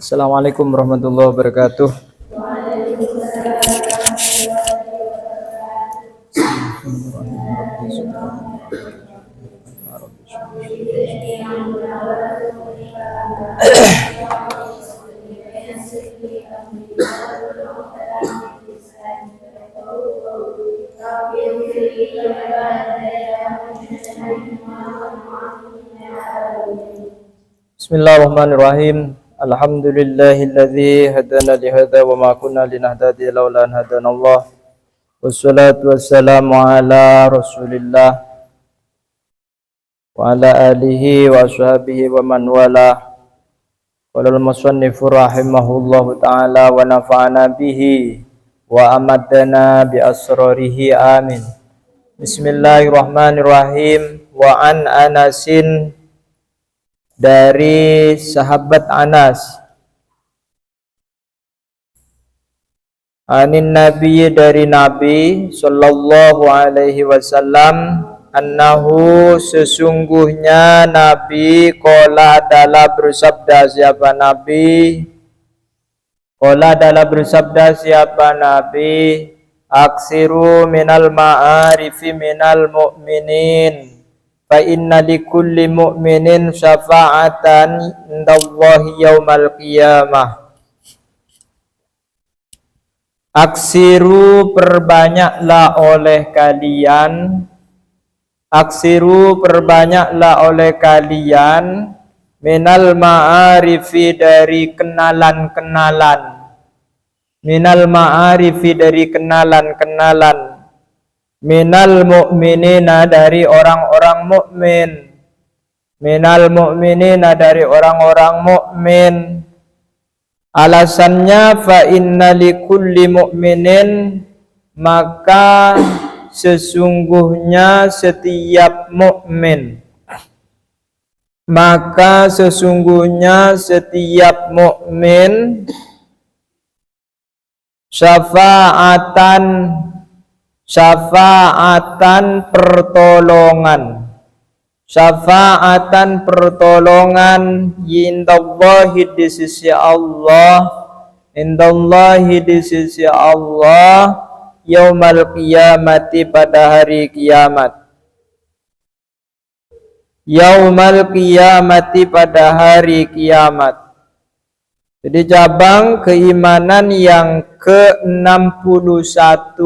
Assalamualaikum warahmatullahi wabarakatuh. Bismillahirrahmanirrahim. Alhamdulillahilladzi hadana li hadza wa ma kunna linahtadiya laula an hadanallah. Wassalatu wassalamu ala Rasulillah wa ala alihi wa ashabihi wa man wala. Qala al-musannifu rahimahullahu ta'ala wa nafa'ana bihi wa amadana bi asrarihi amin. Bismillahirrahmanirrahim. Wa an Anasin, dari sahabat Anas, anin Nabi, dari Nabi sallallahu alaihi wasallam, annahu, sesungguhnya Nabi, qala adalah bersabda siapa Nabi, qala adalah bersabda siapa Nabi, aksiru minal ma'arifi minal mu'minin, fa inna likulli mu'minin syafa'atan indallahi yaumal qiyamah. Aksiru, perbanyaklah oleh kalian, aksiru, perbanyaklah oleh kalian, minal ma'arifi, dari kenalan-kenalan, minal ma'arifi, dari kenalan-kenalan, minal mu'minina, dari orang-orang mukmin, minal mu'minina, dari orang-orang mukmin. Alasannya, fa inna likulli mu'minin, maka sesungguhnya setiap mukmin, maka sesungguhnya setiap mukmin, syafa'atan, syafa'atan, pertolongan, syafa'atan, pertolongan, indallahi, di sisi Allah, indallahi, di sisi Allah, yaumal qiyamati, pada hari kiamat, yaumal qiyamati, pada hari kiamat. Jadi cabang keimanan yang ke-61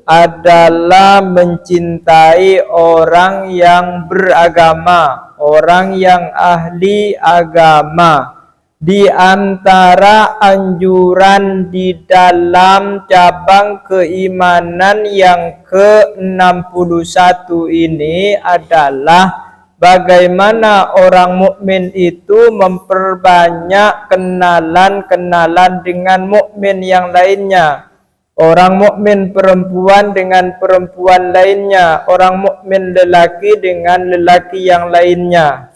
adalah mencintai orang yang beragama, orang yang ahli agama. Di antara anjuran di dalam cabang keimanan yang ke-61 ini adalah bagaimana orang mukmin itu memperbanyak kenalan-kenalan dengan mukmin yang lainnya, orang mukmin perempuan dengan perempuan lainnya, orang mukmin lelaki dengan lelaki yang lainnya.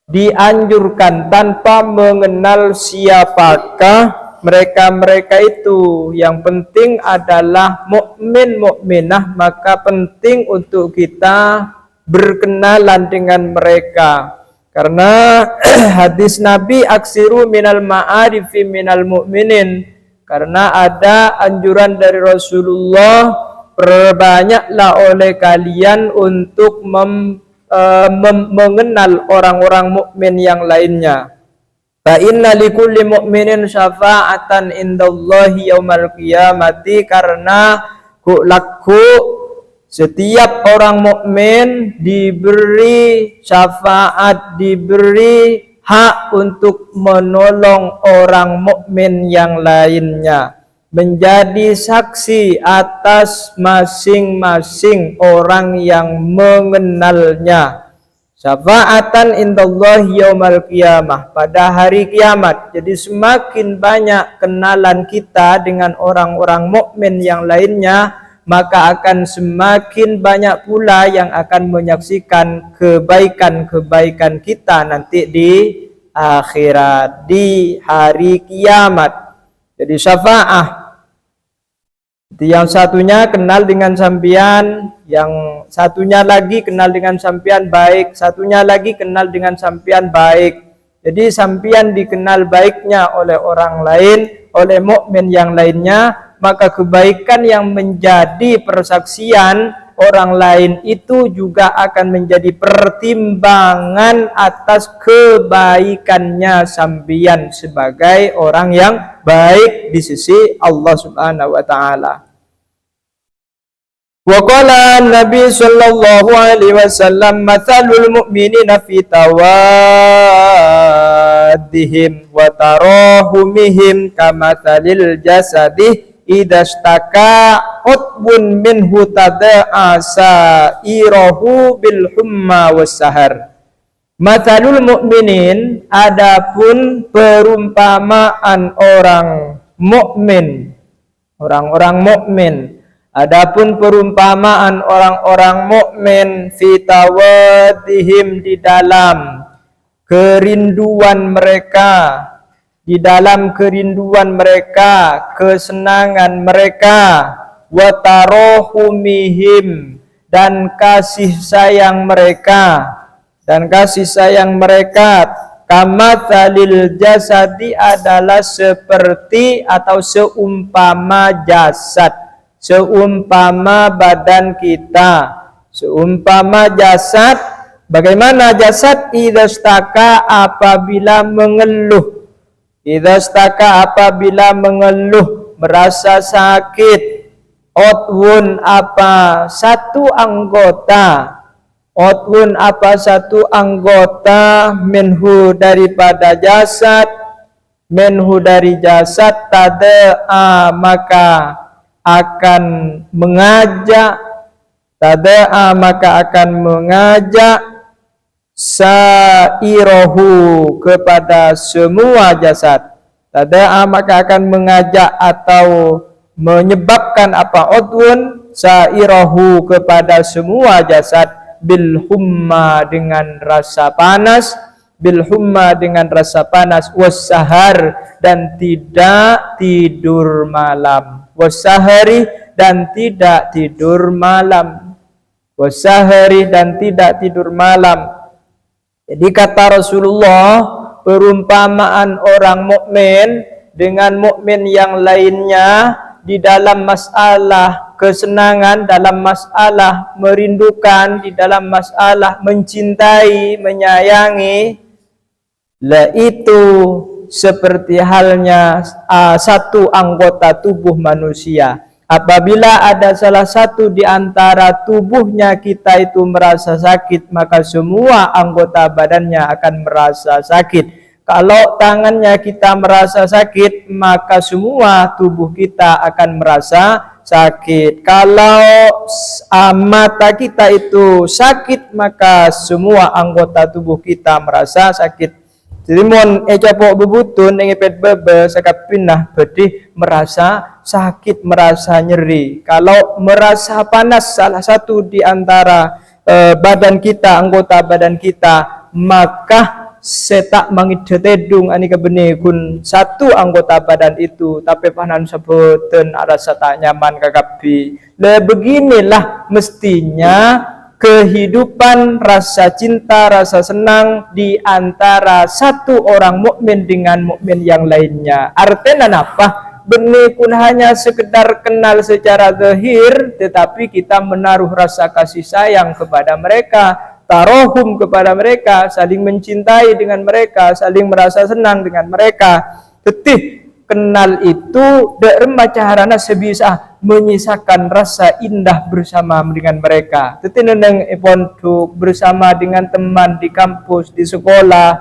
Dianjurkan tanpa mengenal siapakah mereka-mereka itu. Yang penting adalah mukmin mukminah, maka penting untuk kita berkenalan dengan mereka. Karena hadis Nabi, aksiru minal ma'arifi minal mu'minin, karena ada anjuran dari Rasulullah, perbanyaklah oleh kalian untuk mengenal orang-orang mukmin yang lainnya. Fa inna likulli mu'minin syafa'atan indallahi yaumal qiyamati, karena setiap orang mukmin diberi syafaat, diberi hak untuk menolong orang mukmin yang lainnya, menjadi saksi atas masing-masing orang yang mengenalnya. Syafa'atan indallahi yaumal qiyamah, pada hari kiamat. Jadi semakin banyak kenalan kita dengan orang-orang mukmin yang lainnya, maka akan semakin banyak pula yang akan menyaksikan kebaikan-kebaikan kita nanti di akhirat, di hari kiamat. Jadi syafa'ah. Yang satunya kenal dengan sampean, yang satunya lagi kenal dengan sampean baik, satunya lagi kenal dengan sampean baik. Jadi sampian dikenal baiknya oleh orang lain, oleh mukmin yang lainnya, maka kebaikan yang menjadi persaksian orang lain itu juga akan menjadi pertimbangan atas kebaikannya sampian sebagai orang yang baik di sisi Allah Subhanahu wa taala. Wa qala Nabi sallallahu alaihi wasallam mathalul mu'minina fi tawaddihim wa tarahumihim kamathalil jasadi idastaka utbun minhu tada'a sairahu bil humma wassahar. Mathalul mu'minin, adapun perumpamaan orang mukmin, orang-orang mukmin, adapun perumpamaan orang-orang mukmin fi tawaddihim, di dalam kerinduan mereka, di dalam kerinduan mereka, kesenangan mereka, wa tarahumihim, dan kasih sayang mereka, kamatsalil jasadi, adalah seperti atau seumpama jasad, seumpama badan kita, seumpama jasad. Bagaimana jasad? Idastaka, apabila mengeluh, apabila mengeluh, merasa sakit, otwun, apa satu anggota, minhu, daripada jasad, dari jasad, tada'a, maka akan mengajak, sa'irohu, kepada semua jasad. Tada'a, maka akan mengajak atau menyebabkan apa? Udhun, sa'irohu, kepada semua jasad, bil humma, dengan rasa panas, wassahar, dan tidak tidur malam, wassahari, dan tidak tidur malam, Jadi kata Rasulullah, perumpamaan orang mukmin dengan mukmin yang lainnya di dalam masalah kesenangan, dalam masalah merindukan, di dalam masalah mencintai, menyayangi, itu seperti halnya satu anggota tubuh manusia. Apabila ada salah satu di antara tubuhnya kita itu merasa sakit, maka semua anggota badannya akan merasa sakit. Kalau tangannya kita merasa sakit, maka semua tubuh kita akan merasa sakit. Kalau mata kita itu sakit, maka semua anggota tubuh kita merasa sakit. Jadi mon capok bebutun ngepet bebe sakap pinah bedih merasa sakit, merasa nyeri. Kalau merasa panas salah satu di antara badan kita, anggota badan kita, maka setak mangidetedung ani kebene kun satu anggota badan itu, tapi panan sebuten rasa tak nyaman kakabi. Beginilah mestinya kehidupan rasa cinta, rasa senang di antara satu orang mukmin dengan mukmin yang lainnya. Artinya apa? Benih pun hanya sekedar kenal secara zahir, tetapi kita menaruh rasa kasih sayang kepada mereka, tarohum kepada mereka, saling mencintai dengan mereka, saling merasa senang dengan mereka. Tetih kenal itu derembaca harana sebisa menyisakan rasa indah bersama dengan mereka. Tetih nendang pondok bersama dengan teman di kampus, di sekolah,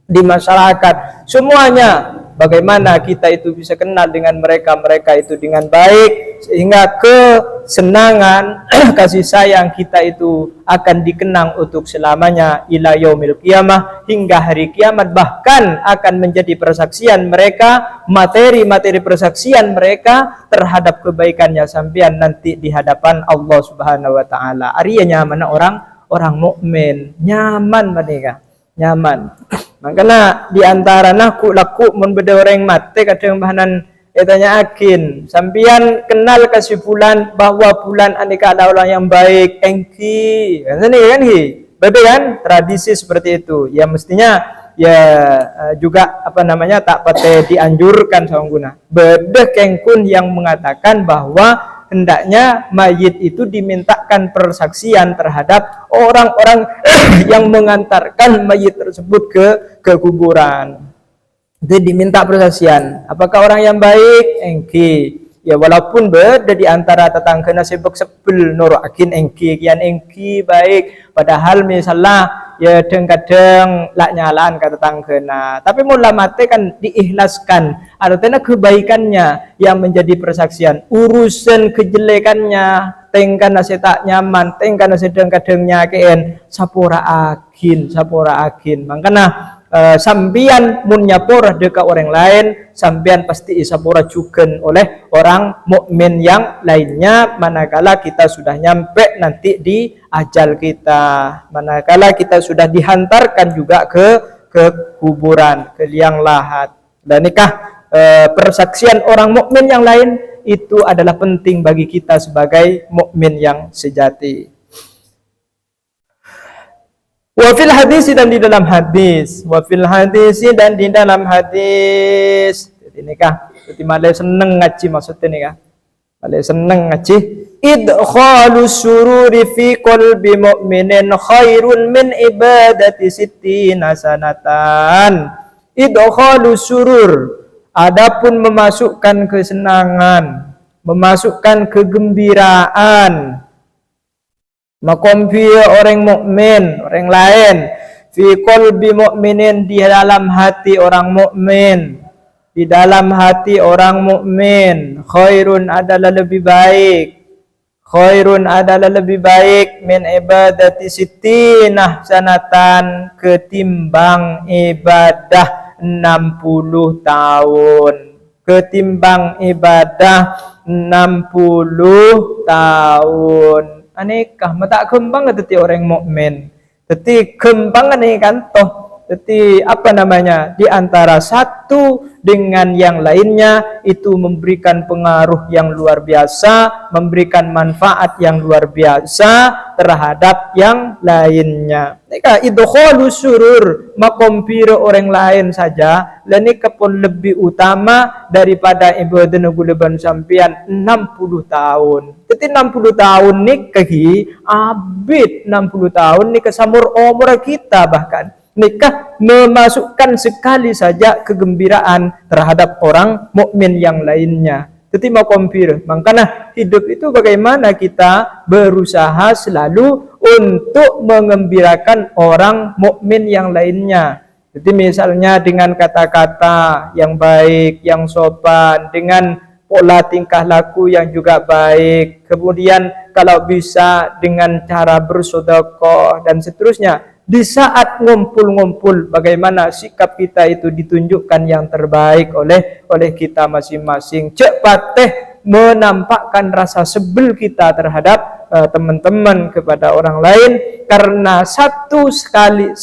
di masyarakat, semuanya. Bagaimana kita itu bisa kenal dengan mereka itu dengan baik, sehingga kesenangan kasih sayang kita itu akan dikenang untuk selamanya ila yaumil qiyamah, hingga hari kiamat. Bahkan akan menjadi persaksian mereka, materi persaksian mereka terhadap kebaikannya sampean nanti di hadapan Allah Subhanahu wa taala. Artinya mana orang mukmin nyaman mereka, nyaman. Makanya di antara laku mun beda orang mate kadang bahanan etanya akin sampian kenal kasih bulan bahwa bulan aneka ada orang yang baik engki kan hi beda kan tradisi seperti itu ya. Mestinya ya juga tak pate dianjurkan saungguna. Beda kengkun yang mengatakan bahwa hendaknya mayit itu dimintakan persaksian terhadap orang-orang yang mengantarkan mayit tersebut ke kuburan. Itu diminta persaksian. Apakah orang yang baik? Engki. Ya walaupun beda di antara tetangga nasibek sebel noroakin engki kian engki baik, padahal misalnya ya kadang lak nyalaan ke tetangga. Tapi mula mate kan diikhlaskan, artinya kebaikannya yang menjadi persaksian, urusan kejelekannya tengkan nasi tak nyaman, tengkan nasi kadang nyakein sapora akin. Makanya sambian mun nyapora dekat orang lain, sambian pasti isapora juga oleh orang mukmin yang lainnya manakala kita sudah nyampe nanti di ajal kita, manakala kita sudah dihantarkan juga ke kuburan, ke liang lahat. Dan nikah persaksian orang mukmin yang lain itu adalah penting bagi kita sebagai mukmin yang sejati. Wafil hadis dan di dalam hadis, Jadi nikah, jadi malai seneng ngaji maksudnya nikah, malai seneng ngaji. Idkhalus sururi fi qalbi mu'minin khairun min ibadati sittina sanatan. Idkhalus surur, adapun memasukkan kesenangan, memasukkan kegembiraan, makompi orang mukmin, orang lain, fi qalbi mu'minin, di dalam hati orang mukmin, di dalam hati orang mukmin, khairun adalah lebih baik, min ibadati sittinah sanatan, ketimbang ibadah 60 tahun, ketimbang ibadah 60 tahun. Anekah mata kembang teti orang mukmin, teti kembang ane kan toh, teti di antara satu dengan yang lainnya itu memberikan pengaruh yang luar biasa, memberikan manfaat yang luar biasa terhadap yang lainnya. Nika idkhalus surur, makompiro orang lain saja, lanika pun lebih utama daripada ibadah nuguleban sampian 60 tahun. Jadi 60 tahun nikahi abid 60 tahun nikah samur umur kita, bahkan nikah memasukkan sekali saja kegembiraan terhadap orang mukmin yang lainnya. Jadi mau kompir, makanya hidup itu bagaimana kita berusaha selalu untuk mengembirakan orang mukmin yang lainnya. Jadi misalnya dengan kata-kata yang baik, yang sopan, dengan pola tingkah laku yang juga baik, kemudian kalau bisa dengan cara bersedekah dan seterusnya. Di saat ngumpul-ngumpul, bagaimana sikap kita itu ditunjukkan yang terbaik oleh kita masing-masing. Cepat menampakkan rasa sebel kita terhadap teman-teman kepada orang lain, karena sekali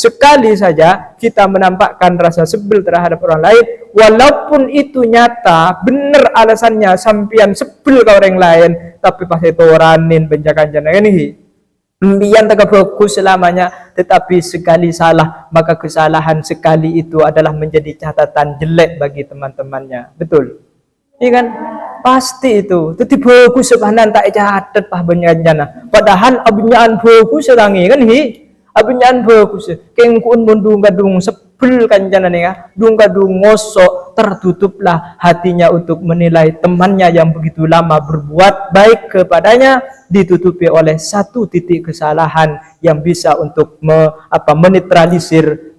saja kita menampakkan rasa sebel terhadap orang lain, walaupun itu nyata benar alasannya sampian sebel ke orang lain, tapi pas itu oranin benjakan jangan ini Mbian tak fokus selamanya, tetapi sekali salah, maka kesalahan sekali itu adalah menjadi catatan jelek bagi teman-temannya. Betul? Iya kan? Pasti itu. Tetapi fokus sebahanan tak catat pah benyanjana. Padahal abunyaan fokus serangi kan hi. Abunyaan fokus. Kengkun mundung gadung sebel kanjana nih ya. Dung gadung ngosok, tertutuplah hatinya untuk menilai temannya yang begitu lama berbuat baik kepadanya, ditutupi oleh satu titik kesalahan yang bisa untuk menetralisir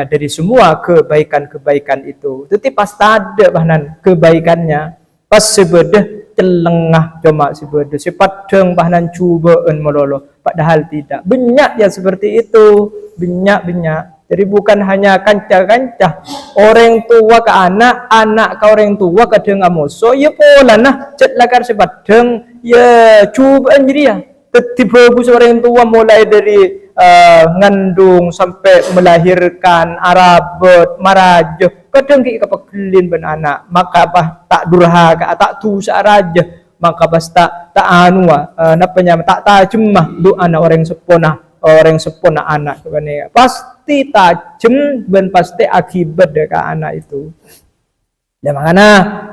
dari semua kebaikan-kebaikan itu. Jadi pas ada bahnan kebaikannya, pas sebedah celengah cuma sebedah sepadeng bahnan cubaan melolo, padahal tidak. Banyak ya seperti itu, banyak. Jadi bukan hanya kancah-kancah, orang tua ke anak, anak ke orang tua kadang amoso, ya pola nah cet lakar sepadeng, ya cubaan jadi ya. Tiba-tiba orang tua mulai dari ngandung sampai melahirkan, arabot, marajo, kadang kita kepekelin ben anak, maka apa tak durhaka, tak tusa raja, maka pas tak tak tajemah doa anak orang sepona anak, pas pasti tajam dan pasti akibat dekat anak itu. Dan makanya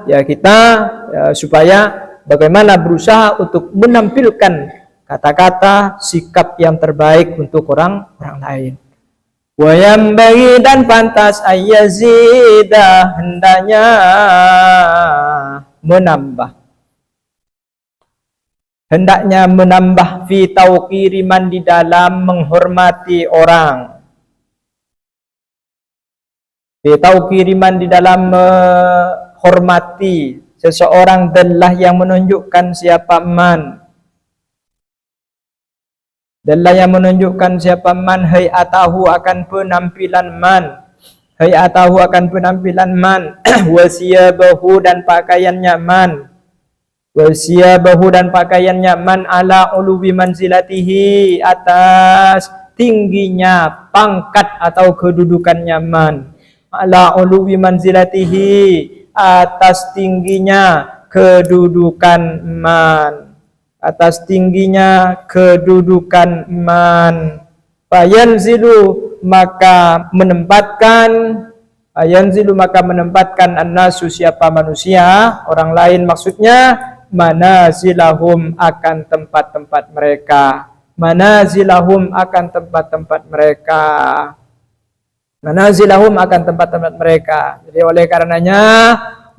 ya kita supaya bagaimana berusaha untuk menampilkan kata-kata sikap yang terbaik untuk orang lain. Wa yambaghi dan pantas ayyazida hendaknya menambah fi tauqiriman di dalam menghormati orang. Tahu kiriman di dalam menghormati seseorang adalah yang menunjukkan siapa man. Adalah yang menunjukkan siapa man hayatahu akan penampilan man. Hayatahu akan penampilan man. Wasiyabahu dan pakaiannya man. Wasiyabahu dan pakaiannya man ala uluwi manzilatihi atas tingginya pangkat atau kedudukannya man. Ala uluwi manzilatihi atas tingginya kedudukan man, atas tingginya kedudukan man. Fayanzilu maka menempatkan annasu siapa manusia, orang lain maksudnya, manazilahum akan tempat-tempat mereka, manazilahum akan tempat-tempat mereka. Manazilahum akan tempat-tempat mereka. Jadi oleh karenanya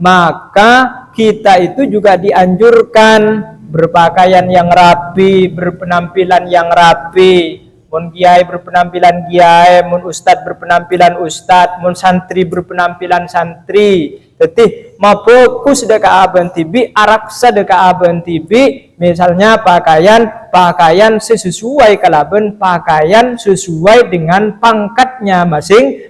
maka kita itu juga dianjurkan berpakaian yang rapi, berpenampilan yang rapi. Mun kiai berpenampilan kiai, mun ustad berpenampilan ustad, mun santri berpenampilan santri. Jadi mau fokus dekat aben tibi, araksa dekat aben tibi, misalnya pakaian sesuai kalaben, pakaian sesuai dengan pangkatnya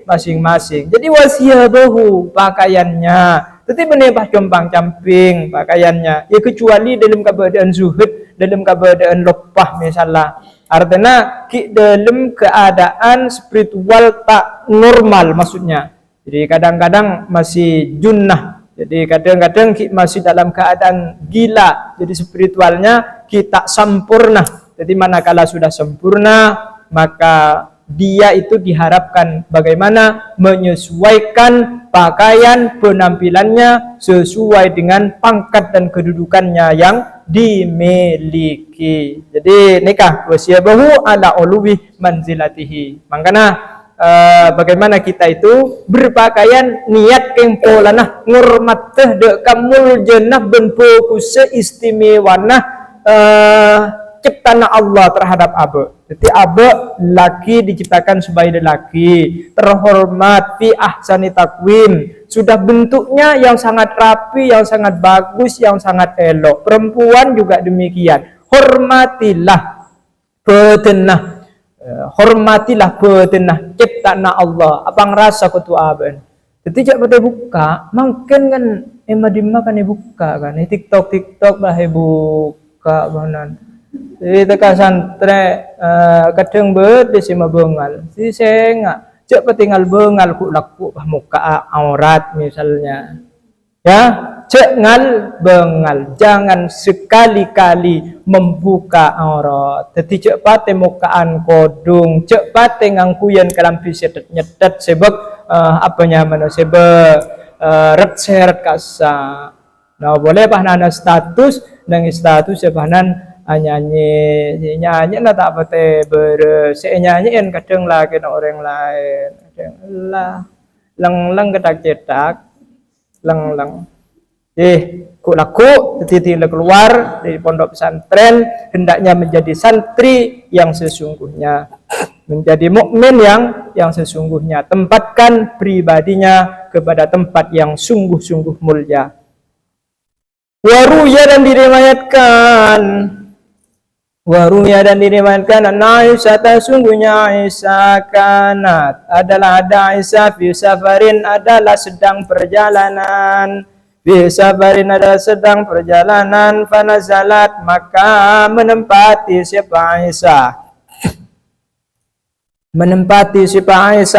masing-masing. Jadi wasiyabahu pakaiannya. Jadi menebah compang-camping pakaiannya. Ya kecuali dalam keadaan zuhud, dalam keadaan lepah misalnya. Artinya dalam keadaan spiritual tak normal maksudnya. Jadi kadang-kadang masih junnah. Jadi kadang-kadang masih dalam keadaan gila. Jadi spiritualnya kita sempurna. Jadi manakala sudah sempurna, maka dia itu diharapkan bagaimana menyesuaikan pakaian penampilannya sesuai dengan pangkat dan kedudukannya yang dimiliki. Jadi nikah wasiyabahu ala uluwi manzilatihi. Makanya bagaimana kita itu berpakaian niat kempolanah ngurmat teh de kamul jenah ben fokus istimewana ciptana Allah terhadap abe. Jadi abe laki diciptakan sebagai laki, terhormat fi ahsani takwim, sudah bentuknya yang sangat rapi, yang sangat bagus, yang sangat elok. Perempuan juga demikian. Hormatilah betenah. Hormatilah betenah ciptana Allah. Apa ngerasa ketua aben? Jadi jak betul buka, mungkin kan emadimah kan buka kan, TikTok lah buka banan. Jadi teka santre kadang berdesima bengal, si senga jak petinggal bengal ku laku muka aurat misalnya, ya cengal bengal, jangan sekali-kali membuka aurat. Jadi cek pate mukaan kodung, cek pate ngangkuyan kalampi nyedet sebab apanya mana sebab ret-seret kasa. Nah boleh pahnana status nang status ya pahnan nyanyi na tak pate nyanyiin kadang lah kena orang lain, kadang lah lang ketak cetak lang ku laku titik keluar dari pondok pesantren hendaknya menjadi santri yang sesungguhnya, menjadi mukmin yang sesungguhnya, tempatkan pribadinya kepada tempat yang sungguh-sungguh mulia. Waruya dan diriwayatkan Aisyah sungguhnya Aisyah kanat adalah ada Aisyah fi safarin adalah sedang perjalanan, fi safarin adalah sedang perjalanan, fanazalat maka menempati siapa Aisyah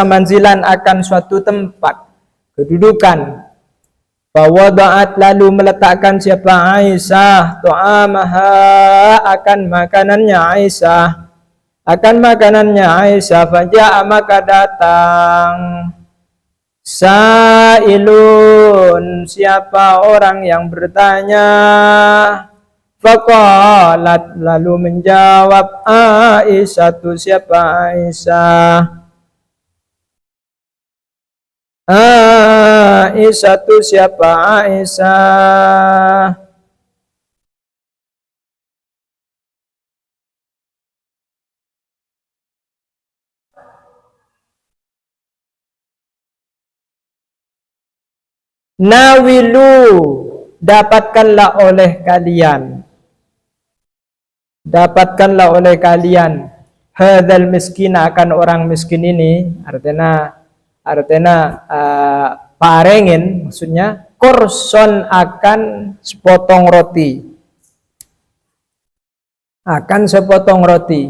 manzilan akan suatu tempat kedudukan. Fawada'at lalu meletakkan siapa Aisyah tu'amaha akan makanannya Aisyah akan makanannya Aisyah. Faja'a maka datang sa'ilun, siapa orang yang bertanya. Faqalat, lalu menjawab Aisyah, siapa Aisyah. Aisyah, siapa Aisyah. Nawilu, dapatkanlah oleh kalian. Dapatkanlah oleh kalian hadzal miskin, akan orang miskin ini. Artinya parengin, maksudnya korson, akan sepotong roti. Akan sepotong roti.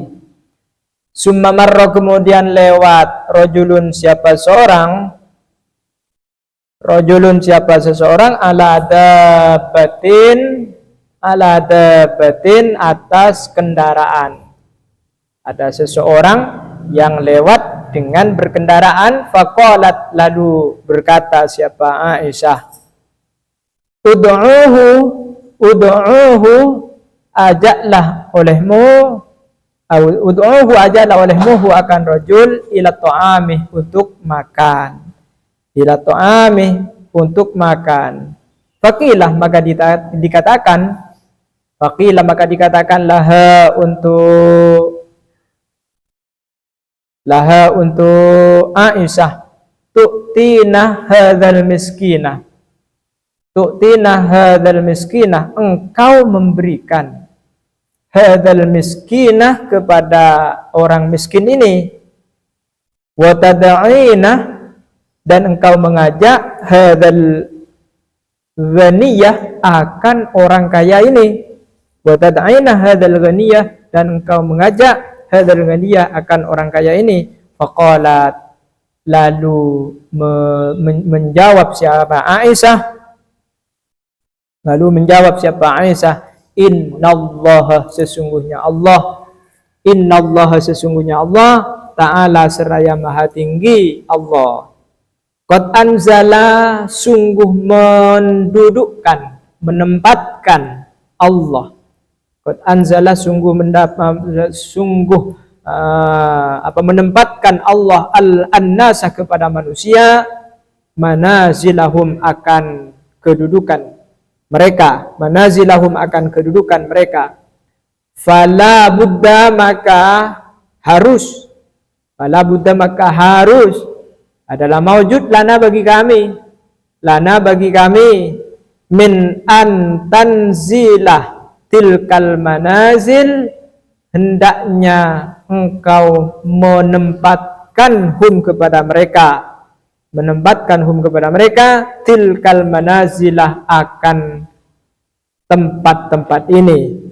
Summa marra, kemudian lewat rojulun, siapa seorang. Rojulun, siapa seseorang, ala dabatin, atas kendaraan. Ada seseorang yang lewat dengan berkendaraan. Faqalat, lalu berkata siapa Aisyah, ud'uhu, ajaklah olehmu, akan rajul ila ta'amih, untuk makan. Ila ta'amih, untuk makan. Faqilah, maka dikatakan laha, untuk Aisyah, tu'tina hadzal miskinah, engkau memberikan hadzal miskinah, kepada orang miskin ini. Wa tad'ina, dan engkau mengajak hadzal ghaniyah, akan orang kaya ini. Wa tad'ina hadzal ghaniyah, dan engkau mengajak hadzal ghaniyah, akan orang kaya ini. Faqalat, lalu menjawab siapa Aisyah. Innallaha, sesungguhnya Allah Ta'ala, seraya maha tinggi Allah. Qad anzala, sungguh menempatkan Allah. Qad anzala, menempatkan Allah al-annasa, kepada manusia, manazilahum, akan kedudukan mereka. Fala budda, maka harus adalah maujud lana, bagi kami min antanzilah tilkal manazil, hendaknya engkau menempatkan hum kepada mereka, tilkal manazilah, akan tempat-tempat ini.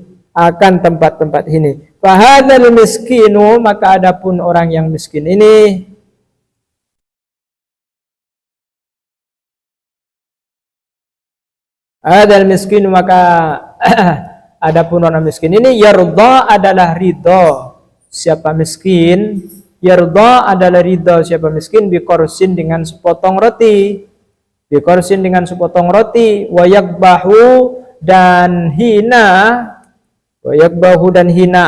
Fahadzal miskinu, maka adapun orang yang miskin ini. Hadzal miskinu, maka adapun orang miskin ini, yarda, adalah ridho siapa miskin. Yarda, adalah ridho siapa miskin, biqorsin, dengan sepotong roti. Wayakbahu, dan hina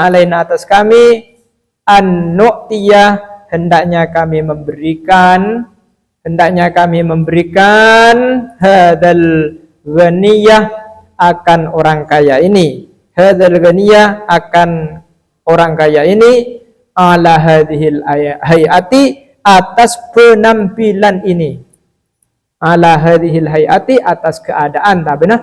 alaina, atas kami, an-nu'tiyah, hendaknya kami memberikan hadzal ghaniyah, akan orang kaya ini. Ala hadhil hayati, atas penampilan ini. Ala hadhil hayati, atas keadaan, tak benar?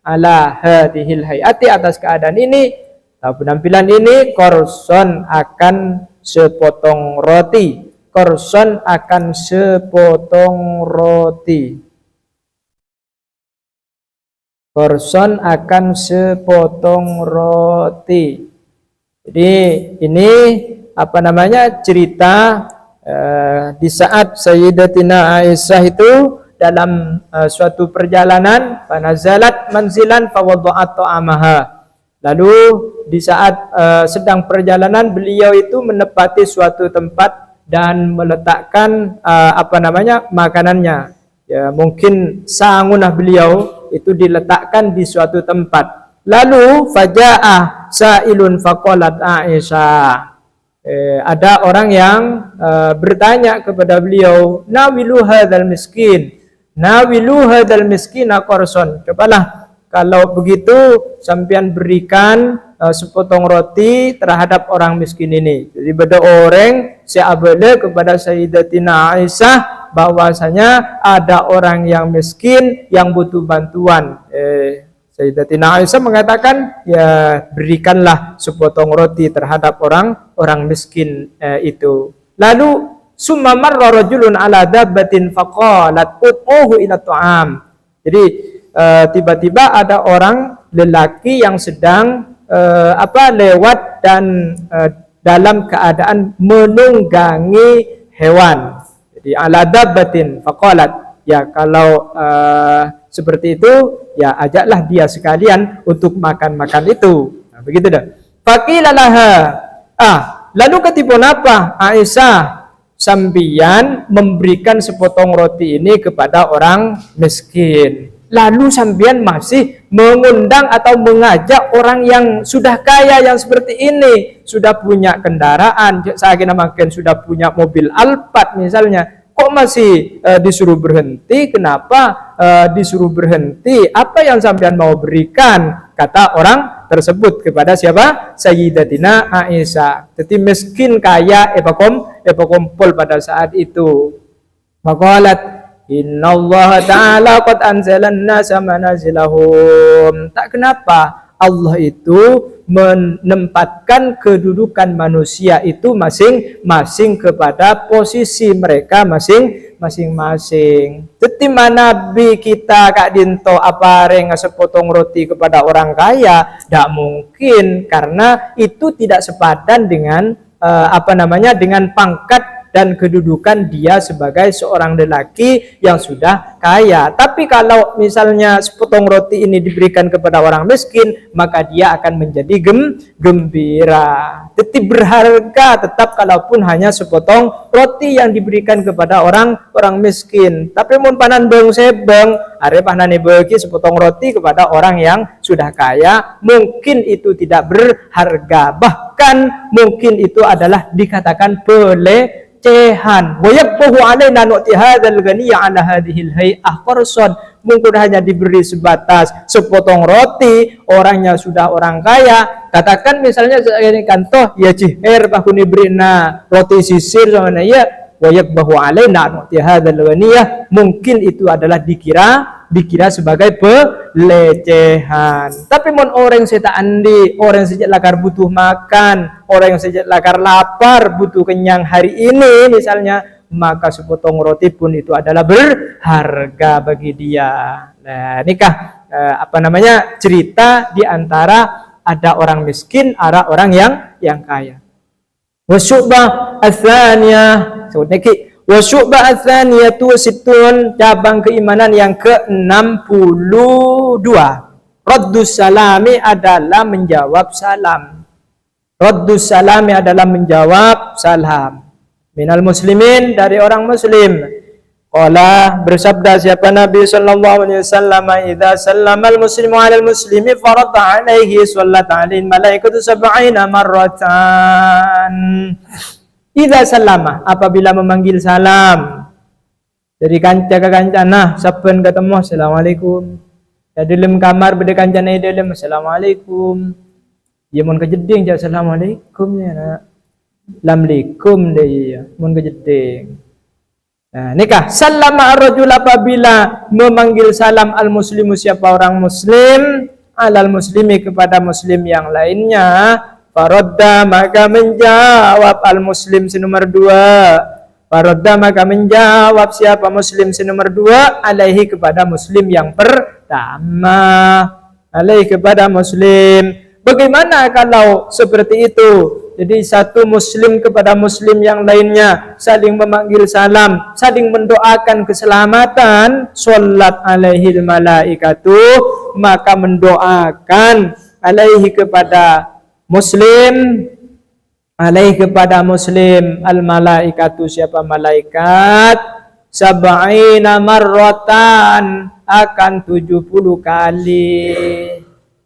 Ala hadhil hayati, atas keadaan ini, atau penampilan ini. Korson, akan sepotong roti. Jadi ini cerita di saat Sayyidatina Aisyah itu dalam suatu perjalanan, fanazalat manzilan fawadha'at ta'amaha, Lalu di saat sedang perjalanan beliau itu menepati suatu tempat dan meletakkan makanannya. Ya, mungkin sangunah beliau itu diletakkan di suatu tempat. Lalu faja'ah sa'ilun faqalat Aisyah. Ada orang yang bertanya kepada beliau, nawilu hadzal miskin qarson. Cobalah kalau begitu sampean berikan sepotong roti terhadap orang miskin ini. Jadi beda orang seabele kepada Sayyidatina Aisyah bahwasanya ada orang yang miskin yang butuh bantuan. Sayyidatina Aisyah mengatakan, ya berikanlah sepotong roti terhadap orang miskin itu. Lalu summa marra rajulun ala dabbatin faqalat ud'uhu ila ta'am. Jadi tiba-tiba ada orang lelaki yang sedang lewat dan dalam keadaan menunggangi hewan. Jadi ala dabbatin faqalat, ya kalau seperti itu ya ajaklah dia sekalian untuk makan itu. Nah, begitu dah. Faqila laha, lalu ketipun apa Aisyah sambian memberikan sepotong roti ini kepada orang miskin. Lalu sambian masih mengundang atau mengajak orang yang sudah kaya yang seperti ini, sudah punya kendaraan, saya makin sudah punya mobil Alphard misalnya, kok masih disuruh berhenti? Kenapa disuruh berhenti? Apa yang sampean mau berikan? Kata orang tersebut kepada siapa? Sayyidatina Aisyah. Jadi miskin kaya epakompol pada saat itu. Maqalat innallaha ta'ala qad anzalan nasa manazilahum. Tak kenapa Allah itu menempatkan kedudukan manusia itu masing-masing kepada posisi mereka masing-masing. Jadi Nabi kita Kak Dinto apareng sepotong roti kepada orang kaya, tidak mungkin, karena itu tidak sepadan dengan dengan pangkat dan kedudukan dia sebagai seorang lelaki yang sudah kaya. Tapi kalau misalnya sepotong roti ini diberikan kepada orang miskin, maka dia akan menjadi gembira. Jadi berharga tetap kalaupun hanya sepotong roti yang diberikan kepada orang miskin. Tapi mun panan beng sebeng, are panane bagi sepotong roti kepada orang yang sudah kaya, mungkin itu tidak berharga. Bahkan mungkin itu adalah dikatakan pelecehan. Wa yakbahu alaina nu'ti hadzal ghaniya ala hadhil hay'ah qarson. Mungkin hanya diberi sebatas sepotong roti, orangnya sudah orang kaya. Katakan misalnya ini kantoh ya ciher pakuni berina roti sisir sama ya, wa yakbahu alaina nu'ti hadzal ghaniya, mungkin itu adalah dikira sebagai pelecehan. Tapi mon orang seta andi, orang sejak lakar butuh makan, orang yang sejak lakar lapar butuh kenyang hari ini misalnya, maka sepotong roti pun itu adalah berharga bagi dia. Nah, nikah cerita di antara ada orang miskin, ada orang yang kaya. Wasyubah atsaniyah, wasyubah atsaniyatu sittun, cabang keimanan yang ke-62. Raddus salami adalah menjawab salam. Raddus salami adalah menjawab salam. Minal muslimin, dari orang muslim. Qala, bersabda siapa Nabi sallallahu alaihi wasallam, idza sallamal muslimu 'alal muslimi farada 'alaihi sallat 'alaihi malaikatu 70 marratan. Idza sallama, apabila memanggil salam dari kanca ke kancana, saben ketemu assalamualaikum. Ya dalam kamar beda kancana dalam assalamualaikum. Ya mun kejeding ja assalamualaikum ya nak. Assalamualaikum deh ya mun kejeding. Nah, nikah sallama ar-rajul, apabila memanggil salam al-muslimu siapa orang muslim, alal muslimi kepada muslim yang lainnya, faradda maka menjawab al-muslim si nomor 2. Faradda maka menjawab siapa muslim si nomor 2 alaihi kepada muslim yang pertama. Alaihi kepada muslim. Bagaimana kalau seperti itu? Jadi satu muslim kepada muslim yang lainnya saling memanggil salam, saling mendoakan keselamatan, sholat alaihi malaikatu, maka mendoakan alaihi kepada muslim, alaihi kepada muslim, al malaikatu siapa malaikat, sab'ina marratan akan 70 kali.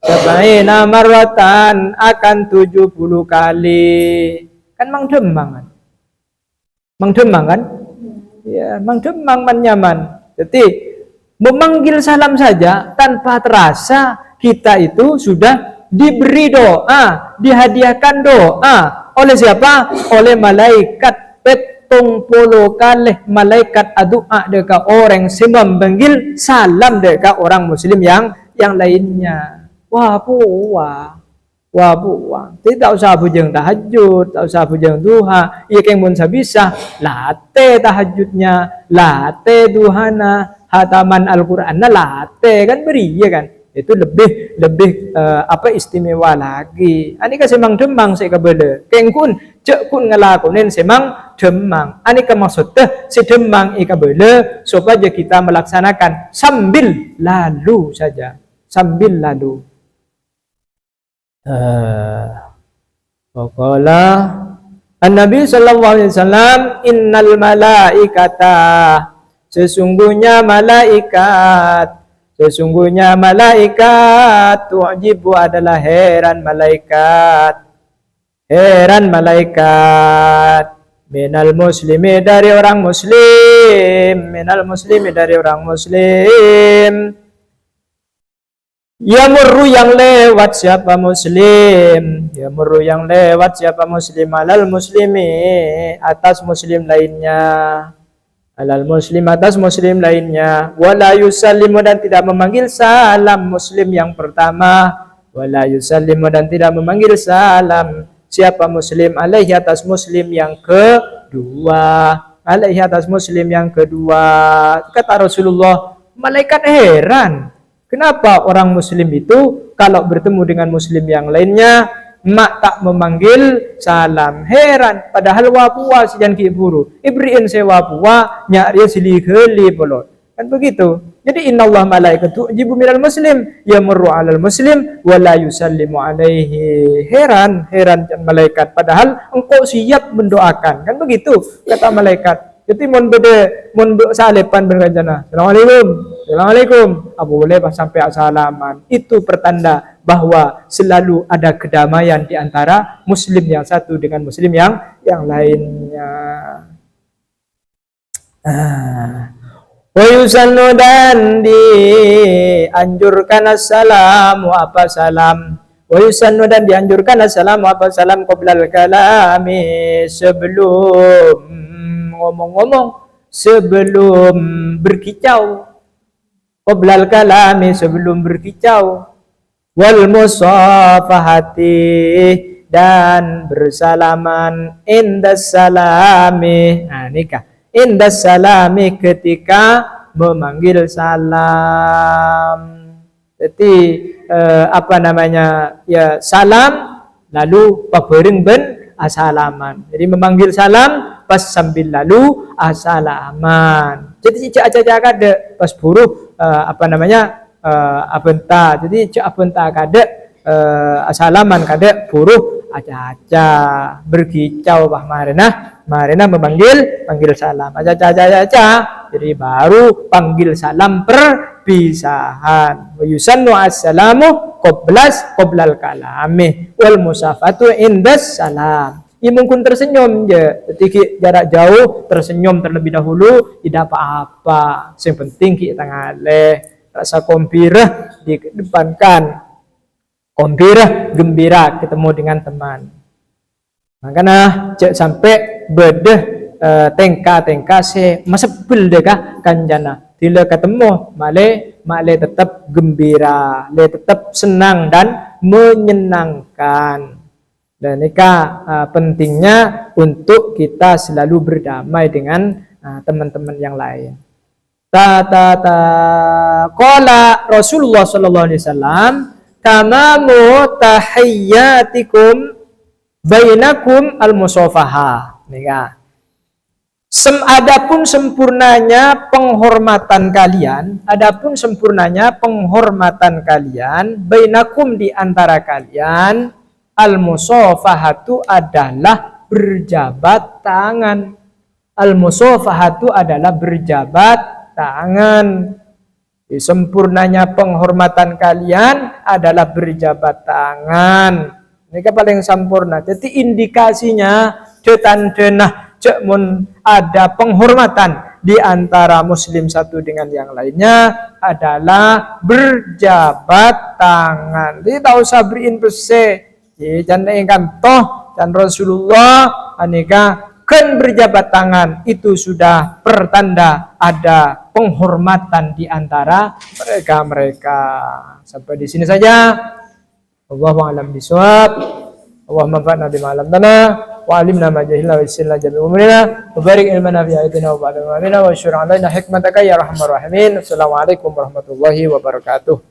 Sab'ina marratan akan 70 kali. Kan mang demang kan? Ya, mang demang man nyaman. Jadi memanggil salam saja tanpa terasa kita itu sudah diberi doa, dihadiahkan doa oleh siapa? Oleh malaikat. Petong puluh kali malaikat doa dekat orang semam panggil salam dekat orang muslim yang lainnya. Wah puah. Wah buah, tidak usah bujang tahajud, tak usah bujang duha. Ia yang pun bisa late tahajudnya, late duhana, hataman Al-Quran, late kan beri ya kan? Itu lebih istimewa lagi. Ani kasih mang demang saya kabele, kengkun cek kun ngelakuin semang demang. Ani maksudnya si demang ikabele supaya kita melaksanakan sambil lalu saja, sambil lalu. Waqala An-Nabi sallallahu alaihi wasallam, innal malaikata, sesungguhnya malaikat tu'jibu adalah heran malaikat minal muslimi dari orang muslim Yamurru yang lewat siapa muslim, alal muslimi atas muslim lainnya, wala yusallimu dan tidak memanggil salam muslim yang pertama, wala yusallimu dan tidak memanggil salam siapa muslim alaihi atas muslim yang kedua, kata Rasulullah, malaikat heran. Kenapa orang muslim itu kalau bertemu dengan muslim yang lainnya mak tak memanggil salam? Heran, padahal wapua sijan ki buru. Ibriin se wapua nyari siliheli bolot. Kan begitu. Jadi innallaha malaikatu jibu minal muslim yamurru alal muslim wa la yusallimu alaihi. Heran malaikat, padahal engkau siap mendoakan. Kan begitu kata malaikat. Jadi mon salepan berkajana. Assalamualaikum. Abu boleh sampai salaman. Itu pertanda bahwa selalu ada kedamaian di antara muslim yang satu dengan muslim yang lainnya. Wa yusannu dan dianjurkan assalamu apa salam. Wa yusannu dan dianjurkan assalamu apa salam qoblal kalami, sebelum ngomong-ngomong, sebelum berkicau, qoblal kalami sebelum berkicau, wal musafahati dan bersalaman, indas salami. Nah nikah indas salami ketika memanggil salam. Jadi salam lalu pabereng ben asalaman. Jadi memanggil salam pas sambil lalu asalaman. Jadi cak kada pas buruh abenta. Jadi cak abenta kada asalaman kada buruh aja berkicau bah marina memanggil salam aja. Jadi baru panggil salam perpisahan. Wa yusannu assalamu qoblal kalami wal musafatu indas salam. Ya mungkin tersenyum je, ketika jarak jauh tersenyum terlebih dahulu, tidak apa-apa. Yang penting kita ngaleh rasa gembira dikedepankan, gembira ketemu dengan teman. Makanya cek sampai bedeh tengka se masepul dekah kanjana. Bila ketemu male tetap gembira, le tetap senang dan menyenangkan. Dan nikah pentingnya untuk kita selalu berdamai dengan teman-teman yang lain. Qala Rasulullah sallallahu alaihi wasallam, tamamu tahiyyatikum bainakum al-musafaha. Nikah. Adapun sempurnanya penghormatan kalian, bainakum di antara kalian, al-musafahatu adalah berjabat tangan. Al-musafahatu adalah berjabat tangan. Sempurnanya penghormatan kalian adalah berjabat tangan. Ini paling sempurna. Jadi indikasinya cetan-cenah mun ada penghormatan di antara muslim satu dengan yang lainnya adalah berjabat tangan. Jadi tak usah beriin pese. Jangan ingkang toh dan Rasulullah anika kan berjabat tangan itu sudah pertanda ada penghormatan di antara mereka. Sampai di sini saja. Wallahu a'lam bishawab. Allahumma anfa'na bima 'allamtana wa 'allimna ma jahilna wa yassir lana jami'a umurina wa barik ilmana fi ayatina wa ba'da ma amina wa syur 'alaina hikmataka ya arhamar rahimin. Assalamualaikum warahmatullahi wabarakatuh.